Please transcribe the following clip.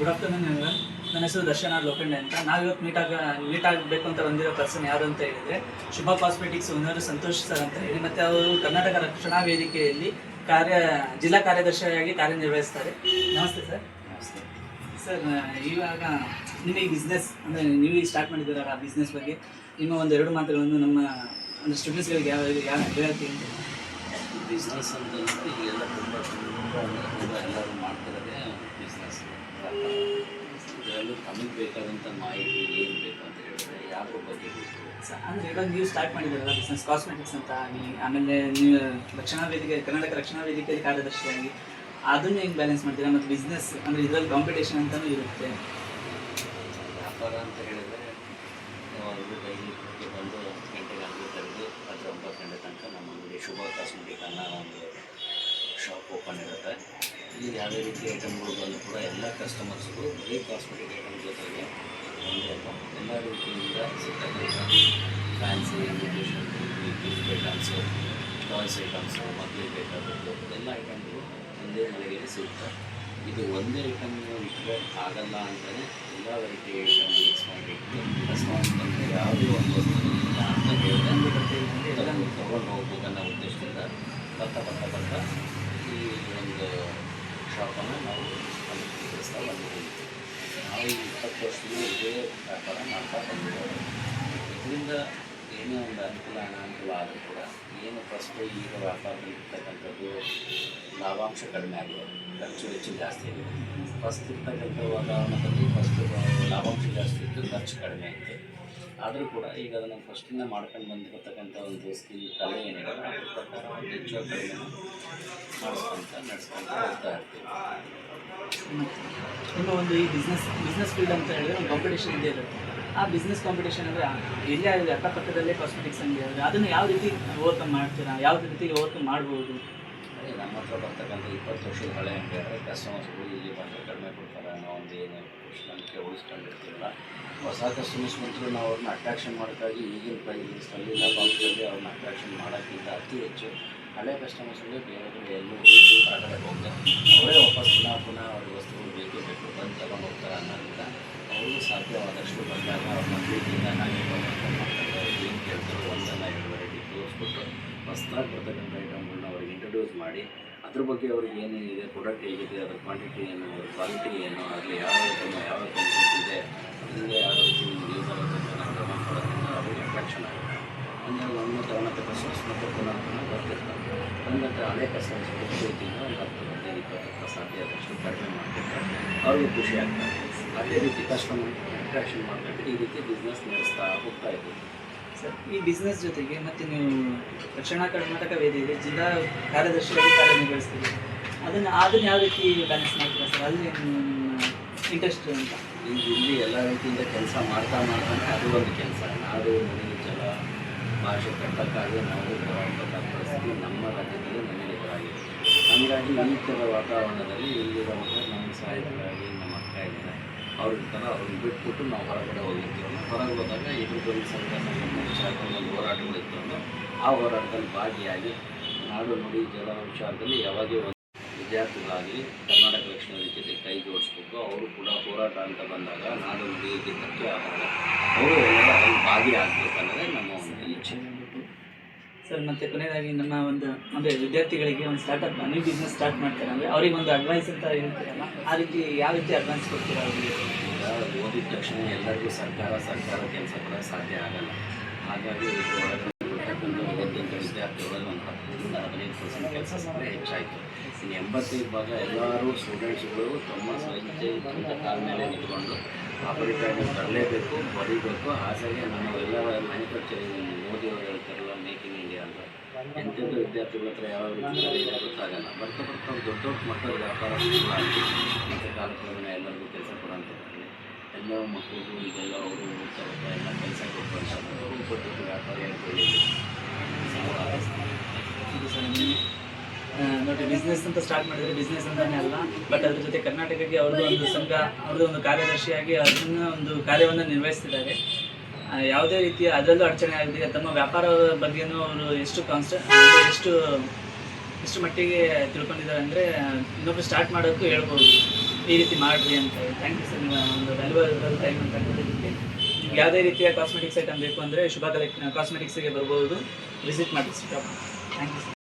Good afternoon everyone. ನನ್ನ ಹೆಸರು ದರ್ಶನ ಲೋಖಂಡೆ ಅಂತ. ನಾವಿವತ್ತು ಮೀಟ್ ಆಗಬೇಕು ಅಂತ ಬಂದಿರೋ ಪರ್ಸನ್ ಯಾರು ಅಂತ ಹೇಳಿದರೆ ಶುಭ ಕಾಸ್ಮೆಟಿಕ್ಸ್ ಓನರ್ ಸಂತೋಷ್ ಸರ್ ಅಂತ ಹೇಳಿ, ಮತ್ತು ಅವರು ಕರ್ನಾಟಕ ರಕ್ಷಣಾ ವೇದಿಕೆಯಲ್ಲಿ ಜಿಲ್ಲಾ ಕಾರ್ಯದರ್ಶಿಯಾಗಿ ಕಾರ್ಯನಿರ್ವಹಿಸ್ತಾರೆ. ನಮಸ್ತೆ ಸರ್. ನಮಸ್ತೆ ಸರ್. ಇವಾಗ ನಿಮಗೆ ಬಿಸ್ನೆಸ್ ಅಂದರೆ ನೀವು ಸ್ಟಾರ್ಟ್ ಮಾಡಿದ್ದೀರ ಆ ಬಿಸ್ನೆಸ್ ಬಗ್ಗೆ ನಿಮ್ಮ ಒಂದು ಎರಡು ಮಾತುಗಳನ್ನು ನಮ್ಮ ಒಂದು ಸ್ಟೂಡೆಂಟ್ಸ್ಗಳಿಗೆ ಯಾವ ಹೇಳ್ತೀವಿ ಅಂತ. ಬಿಸ್ನೆಸ್ ಅಂತಂದರೆ ಈಗೆಲ್ಲ ತುಂಬ ಎಲ್ಲರೂ ಮಾಡ್ತಿರೋದೇ ಬಿಸ್ನೆಸ್. ಇದರಲ್ಲಿ ತಮಗೆ ಬೇಕಾದಂಥ ಮಾಹಿತಿ ಏನು ಬೇಕು ಅಂತ ಹೇಳಿದ್ರೆ ಯಾವ ಬಗ್ಗೆ ಬೇಕು ಅಂದರೆ ಇವಾಗ ನೀವು ಸ್ಟಾರ್ಟ್ ಮಾಡಿದ್ದೀರಲ್ಲ ಬಿಸ್ನೆಸ್ ಕಾಸ್ಮೆಟಿಕ್ಸ್ ಅಂತ, ಆಮೇಲೆ ನೀವು ಕರ್ನಾಟಕ ರಕ್ಷಣಾ ವೇದಿಕೆಯಲ್ಲಿ ಕಾರ್ಯದರ್ಶಿಯಾಗಿ ಅದನ್ನು ಹೆಂಗೆ ಬ್ಯಾಲೆನ್ಸ್ ಮಾಡ್ತೀರಾ? ಮತ್ತು ಬಿಸ್ನೆಸ್ ಅಂದರೆ ಇದರಲ್ಲಿ ಕಾಂಪಿಟೇಷನ್ ಅಂತಲೂ ಇರುತ್ತೆ. ವ್ಯಾಪಾರ ಅಂತ ಹೇಳಿದರೆ ಯಾವಾಗಲೂ ಡೈಲಿ ಬಂದು 8 ಗಂಟೆಗೆ ತೆಗೆದು ರಾತ್ರಿ 9 ಗಂಟೆ ತನಕ ನಮ್ಮ ಅಂಗಡಿ ಶುಭ ಕಾಸ್ಮೆಟಿಕ್ ಅನ್ನೋ ಒಂದು ಶಾಪ್ ಓಪನ್ ಇರುತ್ತೆ. ಇಲ್ಲಿ ಯಾವುದೇ ರೀತಿ ಐಟಮ್ಗಳು ಬಂದು ಕೂಡ ಎಲ್ಲ ಕಸ್ಟಮರ್ಸ್ಗೂ ಬರೀ ಕಾಸ್ಮೆಟಿಕ್ ಐಟಮ್ ಜೊತೆಗೆ ಎಲ್ಲ ರೀತಿಯಿಂದ ಸಿಗ್ತಕ್ಕಂಥ fancy invitation gift items, toys items, ಮಕ್ಕಳಿಗೆ ಬೇಕಾದದ್ದು ಎಲ್ಲ ಐಟಮ್ಗಳು ಒಂದೇ ಮನೆಗೆ ಸಿಗ್ತವೆ. ಇದು ಒಂದೇ ಐಟಮ್ ಇಟ್ಟರೆ ಆಗಲ್ಲ ಅಂತಲೇ ಎಲ್ಲ ವೆರೈಟಿ ಐಟಮ್ ಮಿಕ್ಸ್ ಮಾಡಿಟ್ಟು ಕಸ್ಟಮರ್ಸ್ ಬಂದರೆ ಯಾವುದೇ ಒಂದು ವಸ್ತು ಇಲ್ಲ ಅಂತ ಹೇಳಿದ್ರೆ ಅದನ್ನು ತೊಗೊಂಡು ಹೋಗ್ಬೇಕು ಅನ್ನೋ ಉದ್ದೇಶದಿಂದ ಬರ್ತಾ ಈ ಒಂದು ಶಾಪನ್ನು ನಾವು ಅಭಿವೃದ್ಧಿಪಡಿಸ್ತಾ ಬಂದಿದ್ದೀವಿ. ನಾವು 20 ವರ್ಷದಿಂದ ಇದೇ ವ್ಯಾಪಾರ ಮಾಡ್ತಾ ಬಂದಿದ್ದೇವೆ. ಇದರಿಂದ ಏನೇ ಒಂದು ಅನುಕೂಲ ಆದರೂ ಕೂಡ ಏನು ಫಸ್ಟು ಈಗ ವ್ಯಾಪಾರದಲ್ಲಿ ಇರ್ತಕ್ಕಂಥದ್ದು ಲಾಭಾಂಶ ಕಡಿಮೆ ಆಗಿದೆ, ಖರ್ಚು ವೆಚ್ಚ ಜಾಸ್ತಿ ಆಗಿದೆ. ಫಸ್ಟ್ ಇರ್ತಕ್ಕಂಥ ವಾತಾವರಣದಲ್ಲಿ ಫಸ್ಟು ಲಾಭಾಂಶ ಜಾಸ್ತಿ ಇತ್ತು, ಖರ್ಚು ಕಡಿಮೆ ಇತ್ತು. ಆದರೂ ಕೂಡ ಈಗ ಅದನ್ನು ಫಸ್ಟಿಂದ ಮಾಡ್ಕೊಂಡು ಬಂದಿರತಕ್ಕಂಥ ಒಂದು ಸ್ಕಿಲ್ ಕಲೆ ಏನಿದೆ ಅದ್ರ ಪ್ರಕಾರ ಹೆಚ್ಚು ಕಡಿಮೆ ನಡೆಸ್ಕೊಂತ ಹೋಗ್ತಾ ಇರ್ತೀವಿ. ನಿಮ್ಮ ಒಂದು ಈ ಬಿಸ್ನೆಸ್ ಫೀಲ್ಡ್ ಅಂತ ಹೇಳಿದ್ರೆ ಒಂದು ಕಾಂಪಿಟೇಷನ್ ಇದ್ದೇ ಇರುತ್ತೆ. ಆ ಬಿಸ್ನೆಸ್ ಕಾಂಪಿಟೇಷನ್ ಅಂದರೆ ಎಲ್ಲಿ ಆಗಿದೆ ಅಕ್ಕಪಕ್ಕದಲ್ಲೇ ಕಾಸ್ಮೆಟಿಕ್ಸ್ ಅಂಗಡಿ ಆದರೆ ಅದನ್ನು ಯಾವ ರೀತಿ ಓವರ್ಕಮ್ ಮಾಡ್ತೀರಾ? ಯಾವ ರೀತಿ ಓವರ್ಕಮ್ ಮಾಡ್ಬೋದು? ಅದೇ ನಮ್ಮ ಹತ್ರ ಬರ್ತಕ್ಕಂಥ 20 ವರ್ಷದ ಹಳೆ ಅಂಗಡಿ ಆದರೆ ಕಸ್ಟಮರ್ಸ್ಗಳು ಇಲ್ಲಿ ಬಂದರೆ ಕಡಿಮೆ ಕೊಡ್ತಾರೆ ಅನ್ನೋ ಒಂದು ಏನು ನಂಬಿಕೆ ಉಳಿಸ್ಕೊಂಡಿರ್ತೀವಲ್ಲ, ಹೊಸ ಕಸ್ಟಮರ್ಸ್ ಬಂದರೂ ನಾವು ಅವ್ರನ್ನ ಅಟ್ರಾಕ್ಷನ್ ಮಾಡೋಕ್ಕಾಗಿ ಈಗಿನ ಪ್ರೈಸಲ್ಲಿ ಲಾಭಾಂಶದಲ್ಲಿ ಅವ್ರನ್ನ ಅಟ್ರಾಕ್ಷನ್ ಮಾಡೋಕ್ಕಿಂತ ಅತಿ ಹೆಚ್ಚು ಹಳೆ ಕಸ್ಟಮರ್ಸ್ಗೆ ಬೇರೆ ಎಲ್ಲೂ ಹೊರಗಡೆ ಹೋಗ್ತಾರೆ. ಅವರೇ ವಾಪಸ್ ಪುನಃ ಅವ್ರ ವಸ್ತುಗಳು ಬೇಕೇ ಬೇಕು ಬಂದು ತಗೊಂಡು ಹೋಗ್ತಾರೆ ಅನ್ನೋದ್ರಿಂದ ಅವರು ಸಾಧ್ಯವಾದಷ್ಟು ಬಂದಾಗ ಅವ್ರನ್ನ ಪ್ರೀತಿಯಿಂದ ನಾನೇ ಮಾಡ್ತಾರೆ. ಏನು ಕೇಳ್ತಾರೆ ಒಂದಲ್ಲ 2 ವೆರೈಟಿ ತೋರಿಸ್ಬಿಟ್ಟು ಹೊಸದಾಗಿ ಬರ್ತಕ್ಕಂಥ ಐಟಮ್ಗಳನ್ನ ಅವ್ರಿಗೆ ಇಂಟ್ರೊಡ್ಯೂಸ್ ಮಾಡಿ ಅದ್ರ ಬಗ್ಗೆ ಅವ್ರಿಗೆ ಏನೇನಿದೆ, ಪ್ರಾಡಕ್ಟ್ ಹೇಗಿದೆ, ಅದ್ರ ಕ್ವಾಂಟಿಟಿ ಏನು, ಅದ್ರ ಕ್ವಾಲಿಟಿ ಏನು, ಅದರಲ್ಲಿ ಯಾವ ಐಟಮ್ ಯಾವ ಕಂಟೆಂಟ್ ಇದೆ, ಅದರಿಂದ ಯಾವ ರೀತಿ ನಿಮ್ಗೆ ಯೂಸ್ ಆಗುತ್ತೆ ಅಂತ ನಾವು ಡೆವಲಪ್ ಮಾಡೋದ್ರಿಂದ ಅವ್ರಿಗೆ ಅಟ್ರಾಕ್ಷನ್ ಆಗುತ್ತೆ. ಅಂದರೆ ನಮ್ಮ ತಗೊಂಡಂಥ ಕಸ್ಟಮರ್ಸ್ ಮತ್ತು ಪುನಃ ಬರ್ತಿರ್ತಾರೆ. ಬಂದಂಥ ಹಳೆ ಕಸ್ಟಮರ್ಸ್ ಪ್ರೀತಿಯಿಂದ ಒಂದು 10-15-20 ಸಾಧ್ಯ ಆದಷ್ಟು ಕಡಿಮೆ ಮಾಡ್ತಿರ್ತಾರೆ. ಅವ್ರಿಗೂ ಖುಷಿ ಆಗ್ತಾರೆ. ಅದೇ ರೀತಿ ಕಸ್ಟಮರ್ ಅಟ್ರಾಕ್ಷನ್ ಮಾಡಿಬಿಟ್ಟು ಈ ರೀತಿ ಬಿಸ್ನೆಸ್ ನಡೆಸ್ತಾ ಹೋಗ್ತಾ ಇದ್ದೀವಿ. ಸರ್, ಈ ಬಿಸ್ನೆಸ್ ಜೊತೆಗೆ ಮತ್ತು ನೀವು ರಕ್ಷಣಾ ಕರ್ನಾಟಕ ವೇದಿಕೆ ಜಿಲ್ಲಾ ಕಾರ್ಯದರ್ಶಿಯಾಗಿ ಕಾರ್ಯನಿರ್ವಹಿಸ್ತೀವಿ, ಅದನ್ನು ಯಾವ ರೀತಿ ಬ್ಯಾಲೆನ್ಸ್ ಮಾಡ್ತೀರಾ ಸರ್? ಅಲ್ಲಿ ಇಂಟ್ರೆಸ್ಟ್ ಅಂತ ಈಗ ಇಲ್ಲಿ ಎಲ್ಲ ರೀತಿಯಿಂದ ಕೆಲಸ ಮಾಡ್ತಾನೆ ಅದು ಒಂದು ಕೆಲಸ. ನಾಡು ನುಡಿ ಜಲ ಭಾಷೆ ಕಟ್ಟಕ್ಕಾಗಿ ನಾವು ಬರುವಂಥ ಪರಿಸ್ಥಿತಿ ನಮ್ಮ ರಾಜ್ಯದಲ್ಲಿ ನಮಗೆ ಎದುರಾಗಿದೆ. ಹಾಗಾಗಿ ಈ ಥರ ವಾತಾವರಣದಲ್ಲಿ ಇಲ್ಲಿರುವಾಗ ನಮ್ಮ ಸಹಾಯಕರಾಗಿ ನಮ್ಮ ಅಕ್ಕ ಇದ್ದಾರೆ, ಅವ್ರಿರ್ತಾರೆ. ಅವ್ರನ್ನ ಬಿಟ್ಬಿಟ್ಟು ನಾವು ಹೊರಗಡೆ ಹೋಗಿರ್ತೀವಲ್ಲ, ಹೊರಗೆ ಹೋದಾಗ ಇಬ್ಬರು ಸಂಘ ಒಂದು ಹೋರಾಟಗಳಿರ್ತಾವಲ್ಲ, ಆ ಹೋರಾಟದಲ್ಲಿ ಭಾಗಿಯಾಗಿ ನಾಡು ನುಡಿ ಜಲ ವಿಚಾರದಲ್ಲಿ ಯಾವಾಗಲೂ ಒಂದು ವಿದ್ಯಾರ್ಥಿಗಳಾಗಲಿ ಕರ್ನಾಟಕ ರಕ್ಷಣಾ ವೇದಿಕೆ ಕೈ ಜೋಡಿಸ್ಬೇಕು. ಅವರು ಕೂಡ ಹೋರಾಟ ಅಂತ ಬಂದಾಗ ನಾಡು ನುಡಿಗೆ ಧಕ್ಕೆ ಆದಾಗ ಅವರು ಎಲ್ಲ ಭಾಗಿಯಾಗಬೇಕು ಅನ್ನೋದೇ ನಮ್ಮ ಒಂದು ಇಚ್ಛೆ. ಸರ್, ಮತ್ತು ಕೊನೆಯದಾಗಿ ನಮ್ಮ ಒಂದು ಅಂದರೆ ವಿದ್ಯಾರ್ಥಿಗಳಿಗೆ ಒಂದು ನ್ಯೂ ಬಿಸ್ನೆಸ್ ಸ್ಟಾರ್ಟ್ ಮಾಡ್ತಾರೆ ಅಂದರೆ ಅವ್ರಿಗೆ ಒಂದು ಅಡ್ವೈಸ್ ಅಂತ ಹೇಳ್ತೀರಲ್ಲ, ಆ ರೀತಿ ಯಾವ ರೀತಿ ಅಡ್ವೈಸ್ ಕೊಡ್ತೀರಾ ಅವರಿಗೆ? ಈಗ ಓದಿದ ತಕ್ಷಣ ಎಲ್ಲರಿಗೂ ಸರ್ಕಾರ ಕೆಲಸ ಕೂಡ ಸಾಧ್ಯ ಆಗಲ್ಲ. ಹಾಗಾಗಿ ಒಳಗಡೆ ಇರ್ತಕ್ಕಂಥ ಓದಿದಂಥ ವಿದ್ಯಾರ್ಥಿಗಳಲ್ಲಿ ಒಂದು 10-15% ಕೆಲಸ ಸಿಕ್ಕರೆ ಹೆಚ್ಚಾಯಿತು. ಇನ್ನು 85% ಎಲ್ಲರೂ ಸ್ಟೂಡೆಂಟ್ಸ್ಗಳು ತಮ್ಮ ಸ್ವಂತ ಕಾಲ ಮೇಲೆ ನಿಂತ್ಕೊಂಡು ಆಪರೇಟರ್ ಬರಲೇಬೇಕು, ಬರೀಬೇಕು. ಹಾಗಾಗಿ ನಾವೆಲ್ಲ ಮ್ಯಾನುಫ್ಯಾಕ್ಚರಿಂಗ್ ಮೋದಿಯವರು ಹೇಳ್ತಾರಲ್ಲ ಮೇಕ್ ಇನ್ ಇಂಡಿಯಾ ಅಂತ, ಎಂಥದ್ದು ವಿದ್ಯಾರ್ಥಿಗಳ ಹತ್ರ ಯಾವ ರೀತಿ ಇದೆ ಗೊತ್ತಾಗಲ್ಲ. ಬರ್ತಾ ದೊಡ್ಡ ಮಟ್ಟದ ವ್ಯಾಪಾರ ಆಗಿ ಮತ್ತು ಕಾಲಕ್ರಮೇಣ ಎಲ್ಲರಿಗೂ ಕೆಲಸ ಕೊಡೋಂಥದ್ದು ಎಲ್ಲ ಮಕ್ಕಳಿಗೂ ಈಗೆಲ್ಲ ಅವರು ಓದ್ತಾ ಎಲ್ಲ ಕೆಲಸ ಕೊಟ್ಟು ಅವರು ದೊಡ್ಡ ವ್ಯಾಪಾರಿಯಾಗಿ ಬೆಳೀಬೇಕು. ನೋಡಿ, ಬಿಸ್ನೆಸ್ ಅಂತ ಸ್ಟಾರ್ಟ್ ಮಾಡಿದರೆ ಬಿಸ್ನೆಸ್ ಅಂತಲೇ ಅಲ್ಲ, ಬಟ್ ಅದ್ರ ಜೊತೆ ಕರ್ನಾಟಕಕ್ಕೆ ಅವ್ರದ್ದು ಒಂದು ಸಂಘ, ಅವ್ರದ್ದು ಒಂದು ಕಾರ್ಯದರ್ಶಿಯಾಗಿ ಅದನ್ನು ಒಂದು ಕಾರ್ಯವನ್ನು ನಿರ್ವಹಿಸ್ತಿದ್ದಾರೆ. ಯಾವುದೇ ರೀತಿಯ ಅದರಲ್ಲೂ ಅಡಚಣೆ ಆಗಿದೆ. ತಮ್ಮ ವ್ಯಾಪಾರದ ಬಗ್ಗೆಯೂ ಅವರು ಎಷ್ಟು ಮಟ್ಟಿಗೆ ತಿಳ್ಕೊಂಡಿದ್ದಾರೆ ಅಂದರೆ ಇನ್ನೊಬ್ಬರು ಸ್ಟಾರ್ಟ್ ಮಾಡೋಕ್ಕೂ ಹೇಳ್ಬೋದು. ಈ ರೀತಿ ಮಾಡಿರಿ ಅಂತ ಹೇಳಿ. ಥ್ಯಾಂಕ್ ಯು ಸರ್, ನಿಮ್ಮ ಒಂದು ವ್ಯಾಲ್ಯೂಬಲ್ ಟೈಮ್ ಅಂತ ಕೊಟ್ಟಿದ್ದಕ್ಕೆ. ನಿಮ್ಗೆ ಯಾವುದೇ ರೀತಿಯ ಕಾಸ್ಮೆಟಿಕ್ಸ್ ಐಟಮ್ ಬೇಕು ಅಂದರೆ ಶುಭ ಕಾಸ್ಮೆಟಿಕ್ಸ್ಗೆ ಬರ್ಬೋದು, ವಿಸಿಟ್ ಮಾಡಿ ಶಾಪ್. Thank you sir.